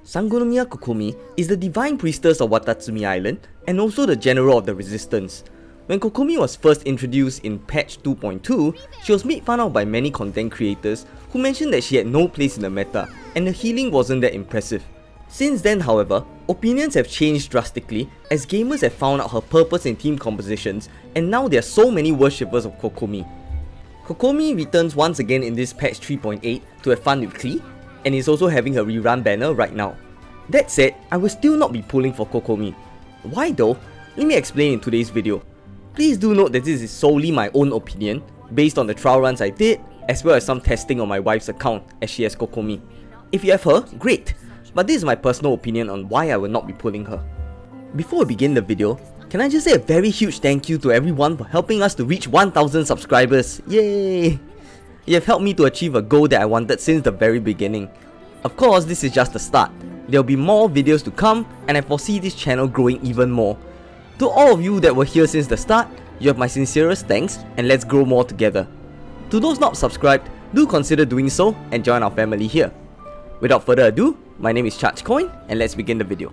Sangonomiya Kokomi is the divine priestess of Watatsumi Island and also the general of the resistance. When Kokomi was first introduced in patch 2.2, she was made fun of by many content creators who mentioned that she had no place in the meta and the healing wasn't that impressive. Since then, however, opinions have changed drastically as gamers have found out her purpose in team compositions, and now there are so many worshippers of Kokomi. Kokomi returns once again in this patch 3.8 to have fun with Klee, and is also having her rerun banner right now. That said, I will still not be pulling for Kokomi. Why though? Let me explain in today's video. Please do note that this is solely my own opinion, based on the trial runs I did, as well as some testing on my wife's account as she has Kokomi. If you have her, great, but this is my personal opinion on why I will not be pulling her. Before we begin the video, can I just say a very huge thank you to everyone for helping us to reach 1000 subscribers, yay! You have helped me to achieve a goal that I wanted since the very beginning. Of course, this is just the start. There will be more videos to come, and I foresee this channel growing even more. To all of you that were here since the start, you have my sincerest thanks, and let's grow more together. To those not subscribed, do consider doing so and join our family here. Without further ado, my name is ChargeCoin, and let's begin the video.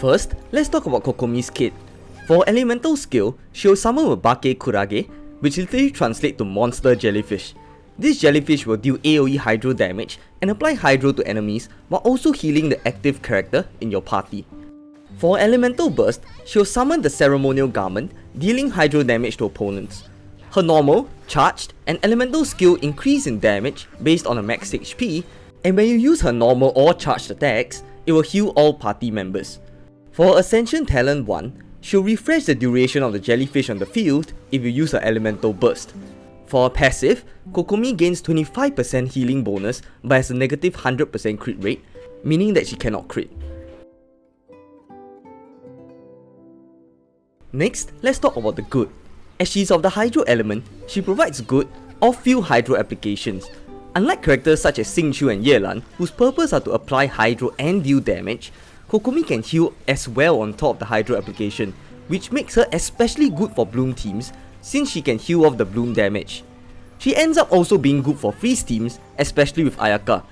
First, let's talk about Kokomi's kit. For elemental skill, she will summon a Bake Kurage, which literally translates to monster jellyfish. This jellyfish will deal AoE hydro damage and apply hydro to enemies while also healing the active character in your party. For elemental burst, she will summon the ceremonial garment, dealing hydro damage to opponents. Her normal, charged, and elemental skill increase in damage based on her max HP, and when you use her normal or charged attacks, it will heal all party members. For Ascension Talent 1, she'll refresh the duration of the jellyfish on the field if you use her elemental burst. For her passive, Kokomi gains 25% healing bonus but has a negative 100% crit rate, meaning that she cannot crit. Next, let's talk about the good. As she's of the Hydro element, she provides good or few Hydro applications. Unlike characters such as Xingqiu and Yelan, whose purpose are to apply Hydro and deal damage, Kokomi can heal as well on top of the Hydro application, which makes her especially good for Bloom teams since she can heal off the Bloom damage. She ends up also being good for Freeze teams, especially with Ayaka.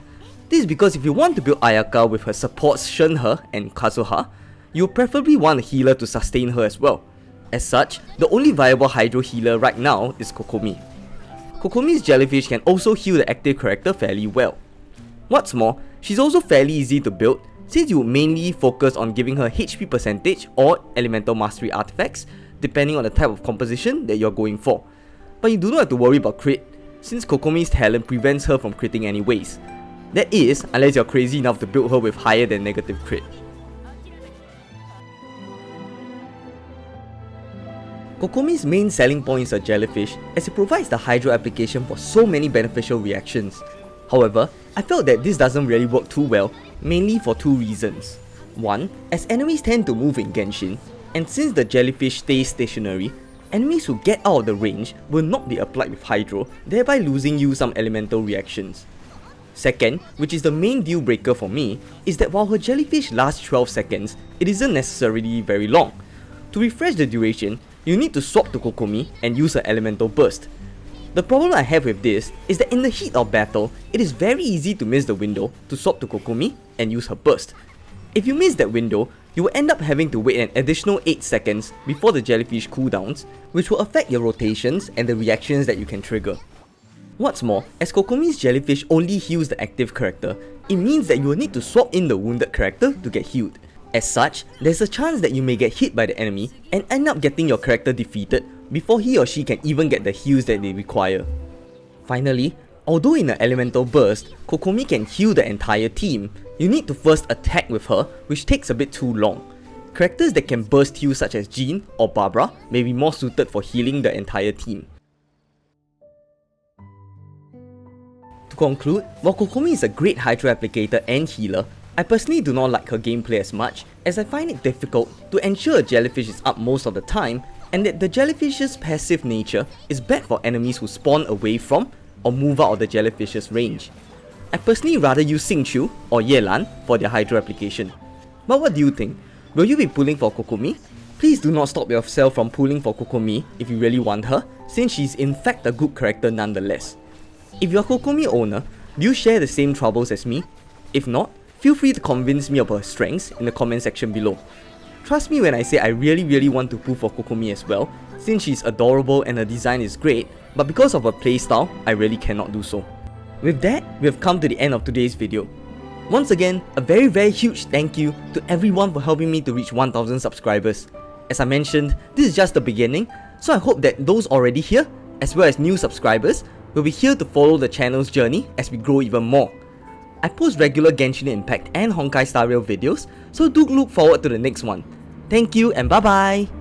This is because if you want to build Ayaka with her supports Shenhe and Kazuha, you'll preferably want a healer to sustain her as well. As such, the only viable Hydro healer right now is Kokomi. Kokomi's jellyfish can also heal the active character fairly well. What's more, she's also fairly easy to build, since you mainly focus on giving her HP percentage or elemental mastery artifacts, depending on the type of composition that you're going for. But you do not have to worry about crit, since Kokomi's talent prevents her from critting anyways. That is, unless you're crazy enough to build her with higher than negative crit. Kokomi's main selling point is her jellyfish, as it provides the Hydro application for so many beneficial reactions. However, I felt that this doesn't really work too well, mainly for two reasons. One, as enemies tend to move in Genshin, and since the jellyfish stays stationary, enemies who get out of the range will not be applied with Hydro, thereby losing you some elemental reactions. Second, which is the main deal breaker for me, is that while her jellyfish lasts 12 seconds, it isn't necessarily very long. To refresh the duration, you need to swap to Kokomi and use her elemental burst. The problem I have with this is that in the heat of battle, it is very easy to miss the window to swap to Kokomi and use her burst. If you miss that window, you will end up having to wait an additional 8 seconds before the jellyfish cooldowns, which will affect your rotations and the reactions that you can trigger. What's more, as Kokomi's jellyfish only heals the active character, it means that you will need to swap in the wounded character to get healed. As such, there's a chance that you may get hit by the enemy and end up getting your character defeated before he or she can even get the heals that they require. Finally, although in an elemental burst, Kokomi can heal the entire team, you need to first attack with her, which takes a bit too long. Characters that can burst heal such as Jean or Barbara may be more suited for healing the entire team. To conclude, while Kokomi is a great Hydro applicator and healer, I personally do not like her gameplay as much, as I find it difficult to ensure a jellyfish is up most of the time, and that the jellyfish's passive nature is bad for enemies who spawn away from or move out of the jellyfish's range. I personally rather use Xingqiu or Yelan for their Hydro application. But what do you think? Will you be pulling for Kokomi? Please do not stop yourself from pulling for Kokomi if you really want her, since she's in fact a good character nonetheless. If you're a Kokomi owner, do you share the same troubles as me? If not, feel free to convince me of her strengths in the comment section below. Trust me when I say I really want to pull for Kokomi as well, since she's adorable and her design is great, but because of her playstyle, I really cannot do so. With that, we have come to the end of today's video. Once again, a very huge thank you to everyone for helping me to reach 1000 subscribers. As I mentioned, this is just the beginning, so I hope that those already here, as well as new subscribers, will be here to follow the channel's journey as we grow even more. I post regular Genshin Impact and Honkai Star Rail videos, so do look forward to the next one. Thank you and bye bye!